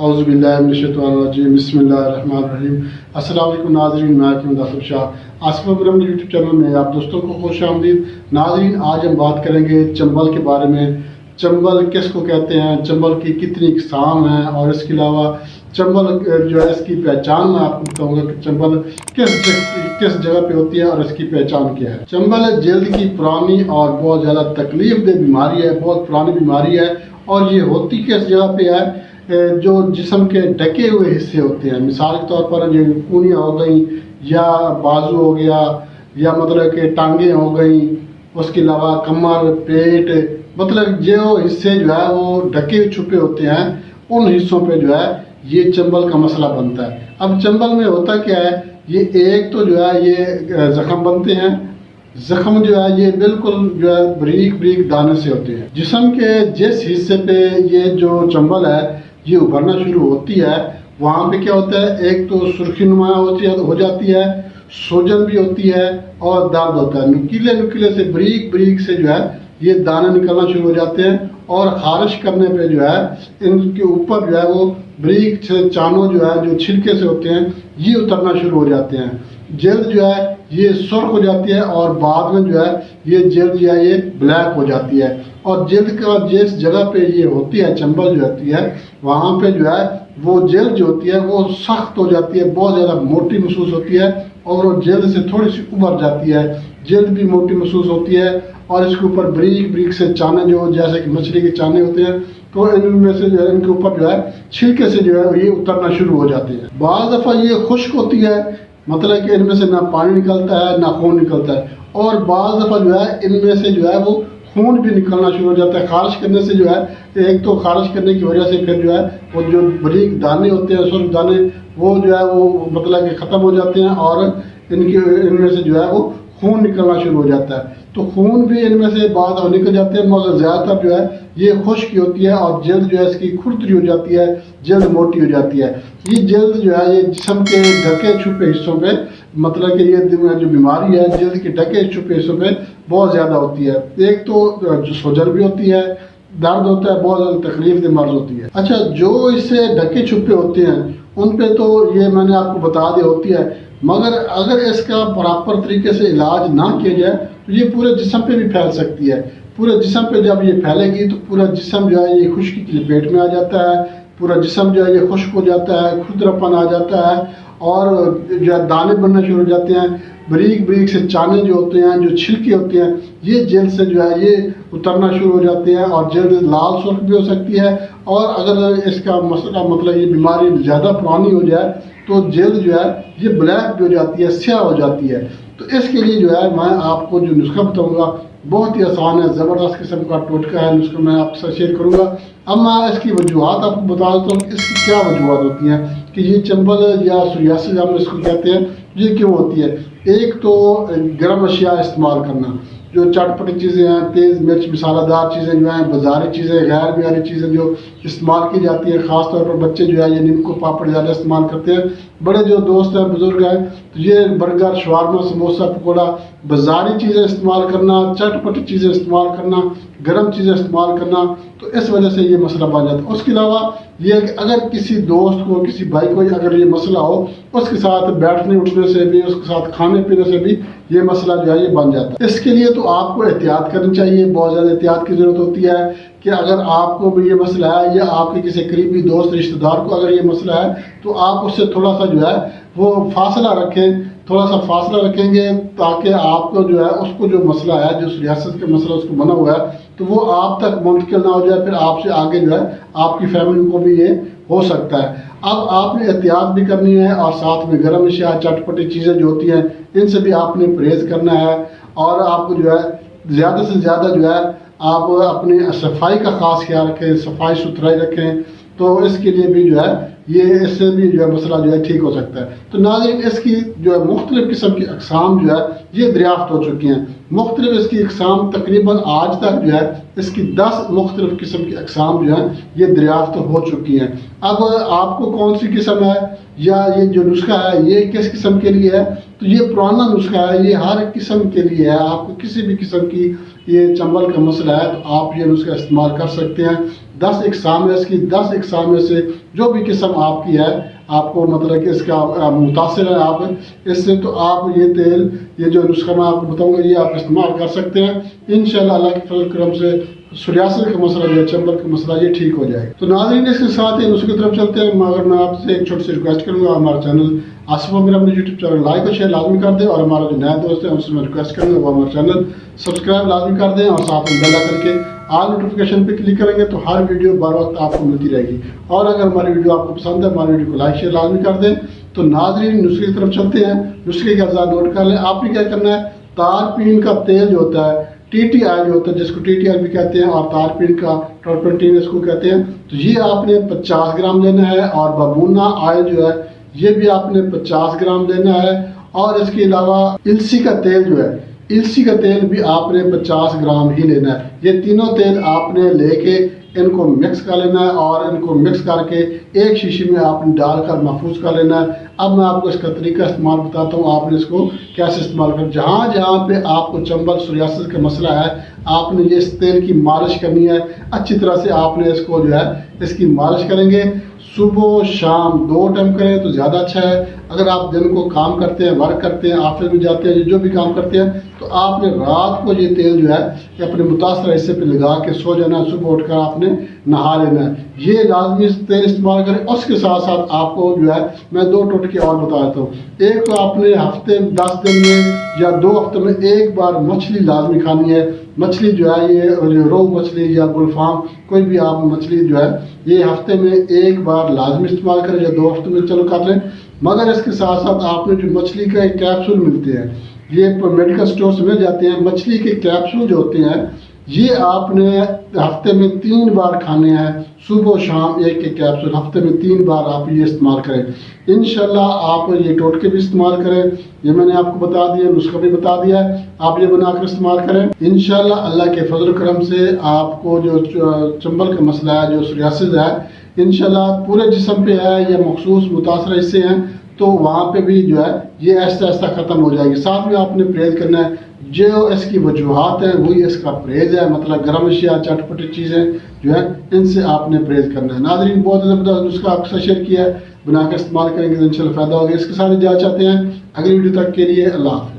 اعوذ باللہ من الشیطان الرجیم، بسم اللہ الرحمن الرحیم۔ السلام علیکم ناظرین، میں حکیم آصف شاہ آصف ابراہیم یوٹیوب چینل میں آپ دوستوں کو خوش آمدید۔ ناظرین، آج ہم بات کریں گے چمبل کے بارے میں۔ چمبل کس کو کہتے ہیں، چمبل کی کتنی اقسام ہیں، اور اس کے علاوہ چمبل جو ہے اس کی پہچان میں آپ کو بتاؤں گا کہ چمبل کس جگہ پہ ہوتی ہے اور اس کی پہچان کیا ہے۔ چمبل جلد کی پرانی اور بہت زیادہ تکلیف دہ بیماری ہے، بہت پرانی بیماری ہے، اور یہ ہوتی کس جگہ پہ ہے؟ جو جسم کے ڈھکے ہوئے حصے ہوتے ہیں، مثال کے طور پر جو کونیاں ہو گئیں یا بازو ہو گیا یا مطلب کہ ٹانگیں ہو گئیں، اس کے علاوہ کمر، پیٹ، مطلب جو حصے جو ہے وہ ڈھکے چھپے ہوتے ہیں، ان حصوں پہ جو ہے یہ چمبل کا مسئلہ بنتا ہے۔ اب چمبل میں ہوتا کیا ہے، یہ ایک تو جو ہے یہ زخم بنتے ہیں۔ زخم جو ہے یہ بالکل جو ہے بریک بریک دانے سے ہوتے ہیں۔ جسم کے جس حصے پہ یہ جو چمبل ہے یہ ابھرنا شروع ہوتی ہے، وہاں پہ کیا ہوتا ہے، ایک تو سرخی نما ہو جاتی ہے، سوجن بھی ہوتی ہے اور درد ہوتا ہے۔ نکیلے نکیلے سے بریک بریک سے جو ہے یہ دانے نکلنا شروع ہو جاتے ہیں، اور خارش کرنے پہ جو ہے ان کے اوپر جو ہے وہ بریک سے چانوں جو ہے جو چھلکے سے ہوتے ہیں یہ اترنا شروع ہو جاتے ہیں۔ جلد جو ہے یہ سرخ ہو جاتی ہے، اور بعد میں جو ہے یہ جلد جو ہے یہ بلیک ہو جاتی ہے، اور جلد کا جس جگہ پہ یہ ہوتی ہے چمبل جو ہوتی ہے وہاں پہ جو ہے وہ جلد جو ہوتی ہے وہ سخت ہو جاتی ہے، بہت زیادہ موٹی محسوس ہوتی ہے، اور وہ جلد سے تھوڑی سی ابھر جاتی ہے۔ جلد بھی موٹی محسوس ہوتی ہے، اور اس کے اوپر بریک بریک سے چانے جو جیسے کہ مچھلی کے چانے ہوتے ہیں، تو ان میں سے جو ہے ان کے اوپر جو ہے چھلکے سے جو ہے یہ اترنا شروع ہو جاتے ہیں۔ بعض دفعہ یہ خشک ہوتی ہے، مطلب کہ ان میں سے نہ پانی نکلتا ہے نہ خون نکلتا ہے، اور بعض دفعہ جو ہے ان میں سے جو ہے وہ خون بھی نکلنا شروع ہو جاتا ہے۔ خارش کرنے سے جو ہے ایک تو خارش کرنے کی وجہ سے پھر جو ہے وہ جو بریک دانے ہوتے ہیں، سرخ دانے، وہ جو ہے وہ مطلب کہ ختم ہو جاتے ہیں، اور ان میں سے جو ہے وہ خون نکلنا شروع ہو جاتا ہے۔ تو خون بھی ان میں سے بعض نکل جاتے ہیں، مگر زیادہ تر جو ہے یہ خشک ہوتی ہے، اور جلد جو ہے اس کی کھردری ہو جاتی ہے، جلد موٹی ہو جاتی ہے۔ یہ جلد جو ہے یہ جسم کے ڈھکے چھپے حصوں پہ، مطلب کہ یہ جو بیماری ہے جلد کے ڈھکے چھپے حصوں پہ بہت زیادہ ہوتی ہے۔ ایک تو جو سوجن بھی ہوتی ہے، درد ہوتا ہے، بہت زیادہ تکلیف دہ مرض ہوتی ہے۔ اچھا، جو اس سے ڈھکے چھپے ہوتے ہیں ان پہ تو یہ میں نے آپ کو بتا دیا ہوتی ہے، مگر اگر اس کا پراپر طریقے سے علاج نہ کیا جائے تو یہ پورے جسم پہ بھی پھیل سکتی ہے۔ پورے جسم پہ جب یہ پھیلے گی تو پورا جسم جو ہے یہ خشکی کی لپیٹ میں آ جاتا ہے، پورا جسم جو ہے یہ خشک ہو جاتا ہے، کھردراپن آ جاتا ہے، اور جو ہے دانے بننا شروع ہو جاتے ہیں۔ بریک بریک سے چانے جو ہوتے ہیں، جو چھلکے ہوتے ہیں، یہ جلد سے جو ہے یہ اترنا شروع ہو جاتے ہیں، اور جلد لال سرخ بھی ہو سکتی ہے، اور اگر اس کا مسئلہ مطلب یہ بیماری زیادہ پرانی ہو جائے تو جلد جو ہے یہ بلیک بھی ہو جاتی ہے، سیاہ ہو جاتی ہے۔ تو اس کے لیے جو ہے میں آپ کو جو نسخہ بتاؤں گا بہت ہی آسان ہے، زبردست قسم کا ٹوٹکا ہے، نسخہ میں آپ کے ساتھ شیئر کروں گا۔ اب میں اس کی وجوہات آپ کو بتا دیتا ہوں کہ اس کی کیا وجوہات ہوتی ہیں کہ یہ چمبل یا سوریاسس ہم اس کو کہتے ہیں یہ کیوں ہوتی ہے۔ ایک تو گرم اشیاء استعمال کرنا، جو چٹ پٹی چیزیں ہیں، تیز مرچ مسالہ دار چیزیں جو ہیں، بازاری چیزیں، غیر معیاری چیزیں جو استعمال کی جاتی ہیں، خاص طور پر بچے جو ہے یہ نمکو پاپڑ زیادہ استعمال کرتے ہیں۔ بڑے جو دوست ہیں، بزرگ ہیں، تو یہ برگر، شاورما، سموسہ، پکوڑا، بازاری چیزیں استعمال کرنا، چٹ پٹی چیزیں استعمال کرنا، گرم چیزیں استعمال کرنا، تو اس وجہ سے یہ مسئلہ بن جاتا ہے۔ اس کے علاوہ یہ کہ اگر کسی دوست کو، کسی بھائی کو اگر یہ مسئلہ ہو، اس کے ساتھ بیٹھنے اٹھنے سے بھی، اس کے ساتھ کھانے پینے سے بھی یہ مسئلہ جو ہے یہ بن جاتا ہے۔ اس کے لیے تو آپ کو احتیاط کرنی چاہیے، بہت زیادہ احتیاط کی ضرورت ہوتی ہے کہ اگر آپ کو بھی یہ مسئلہ ہے یا آپ کے کسی قریبی دوست رشتہ دار کو اگر یہ مسئلہ ہے تو آپ اس سے تھوڑا سا جو ہے وہ فاصلہ رکھیں، تھوڑا سا فاصلہ رکھیں گے تاکہ آپ کو جو ہے اس کو جو مسئلہ ہے، جو سیاست کا مسئلہ اس کو بنا ہوا ہے، تو وہ آپ تک منتقل نہ ہو جائے، پھر آپ سے آگے جو ہے آپ کی فیملی کو بھی یہ ہو سکتا ہے۔ اب آپ نے احتیاط بھی کرنی ہے، اور ساتھ میں گرم اشیاء، چٹ پٹی چیزیں جو ہوتی ہیں ان سے بھی آپ نے پرہیز کرنا ہے، اور آپ کو جو ہے زیادہ سے زیادہ جو ہے آپ اپنی صفائی کا خاص خیال رکھیں، صفائی ستھرائی رکھیں، تو اس کے لیے بھی جو ہے یہ اس سے بھی جو ہے مسئلہ جو ہے ٹھیک ہو سکتا ہے۔ تو ناظرین، اس کی جو ہے مختلف قسم کی اقسام جو ہے یہ دریافت ہو چکی ہیں۔ مختلف اس کی اقسام تقریباً آج تک جو ہے اس کی 10 مختلف قسم کی اقسام جو ہیں یہ دریافت ہو چکی ہیں۔ اب آپ کو کون سی قسم ہے یا یہ جو نسخہ ہے یہ کس قسم کے لیے ہے، تو یہ پرانا نسخہ ہے، یہ ہر قسم کے لیے ہے۔ آپ کو کسی بھی قسم کی یہ چمبل کا مسئلہ ہے تو آپ یہ نسخہ استعمال کر سکتے ہیں۔ 10 اقسام ہے اس کی، 10 اقسام میں سے جو بھی قسم آپ کی ہے، آپ کو مطلب کہ اس کا متاثر ہے آپ اس سے، تو آپ یہ تیل، یہ جو نسخہ میں آپ کو بتاؤں گا، یہ آپ استعمال کر سکتے ہیں انشاءاللہ اللہ کے فضل کرم سے۔ سوریاسس کا مسئلہ جو ہے، چمبل کا مسئلہ، یہ ٹھیک ہو جائے گا۔ تو ناظرین اس کے ساتھ ہی نسخے کی طرف چلتے ہیں، مگر میں آپ سے ایک چھوٹی سی ریکویسٹ کروں گا، ہمارا چینل آصف امیر اپنے یوٹیوب چینل لائک اور شیئر لازمی کر دیں، اور ہمارا جو نئے دوست ہیں ان سے میں ریکویسٹ کروں گا وہ ہمارا چینل سبسکرائب لازمی کر دیں، اور ساتھ میں بیل آئکن کے آل نوٹیفیکیشن پہ کلک کریں گے تو ہر ویڈیو بر وقت آپ کو ملتی رہے گی۔ اور اگر ہماری ویڈیو آپ کو پسند ہے، ہماری ویڈیو کو لائک شیئر لازمی کر دیں۔ تو ناظرین نسخے کی طرف چلتے ہیں، نسخے کے اجزاء نوٹ کر لیں۔ آپ نے کیا کرنا ہے، تارپین کا تیل جو ہوتا ہے، ٹی ٹی آئل جو ہوتا ہے، جس کو ٹی ٹی آئل بھی کہتے ہیں، اور تارپین کا ٹرپنٹین اس کو کہتے ہیں، تو یہ آپ نے 50 گرام لینا ہے، اور ببونا آئل جو ہے یہ بھی آپ نے 50 گرام لینا ہے، اور اس کے علاوہ السی کا تیل جو ہے، السی کا تیل بھی آپ نے 50 گرام ہی لینا ہے۔ یہ تینوں تیل آپ نے لے کے ان کو مکس کر لینا ہے، اور ان کو مکس کر کے ایک شیشی میں آپ نے ڈال کر محفوظ کر لینا ہے۔ اب میں آپ کو اس کا طریقہ استعمال بتاتا ہوں، آپ نے اس کو کیسے استعمال کریں۔ جہاں جہاں پہ آپ کو چمبل سوریاسس کا مسئلہ ہے، آپ نے یہ اس تیل کی مالش کرنی ہے اچھی طرح سے۔ آپ نے اس کو جو ہے اس کی مالش کریں گے، صبح و شام 2 ٹائم کریں تو زیادہ اچھا ہے۔ اگر آپ دن کو کام کرتے ہیں، ورک کرتے ہیں، آفس میں جاتے ہیں، جو بھی کام کرتے ہیں، تو آپ نے رات کو یہ تیل جو ہے یہ اپنے متاثرہ حصے پہ لگا کے سو جانا ہے، صبح اٹھ کر آپ نے نہا لینا ہے۔ یہ لازمی تیل استعمال کریں۔ اس کے ساتھ ساتھ آپ کو جو ہے میں 2 ٹوٹکے اور بتا دیتا ہوں۔ ایک تو آپ نے ہفتے 10 دن میں یا 2 ہفتوں میں ایک بار مچھلی لازمی کھانی ہے۔ مچھلی جو ہے یہ روہو مچھلی یا گلفام، کوئی بھی آپ مچھلی جو ہے یہ ہفتے میں ایک بار لازمی استعمال کریں، یا 2 ہفتوں میں چلو کر لیں۔ مگر اس کے ساتھ ساتھ آپ نے جو مچھلی کا ایک کیپسول ملتے ہیں، یہ میڈیکل اسٹور سے مل جاتے ہیں، مچھلی کے کیپسول جو ہوتے ہیں یہ آپ نے ہفتے میں 3 بار کھانے ہیں، صبح و شام ایک کیپسول، ہفتے میں 3 بار آپ یہ استعمال کریں۔ انشاءاللہ آپ یہ ٹوٹکے بھی استعمال کریں، یہ میں نے آپ کو بتا دیا، نسخہ بھی بتا دیا ہے، آپ یہ بنا کر استعمال کریں۔ انشاءاللہ اللہ کے فضل و کرم سے آپ کو جو چمبل کا مسئلہ ہے، جو سوریاسس ہے، انشاءاللہ پورے جسم پہ ہے یا مخصوص متاثرہ حصے ہیں تو وہاں پہ بھی جو ہے یہ ایسا ایسا ختم ہو جائے گی۔ ساتھ میں آپ نے پرہیز کرنا ہے، جو اس کی وجوہات ہیں وہی اس کا پرہیز ہے، مطلب گرم اشیاء، چٹپٹی چیزیں جو ہے ان سے آپ نے پرہیز کرنا ہے۔ ناظرین بہت زبردست نسخہ آپ کے ساتھ شیئر کیا ہے، بنا کر استعمال کریں گے تو انشاءاللہ فائدہ ہوگا۔ اس کے ساتھ اجازت چاہتے ہیں، اگلی ویڈیو تک کے لیے اللہ حافظ۔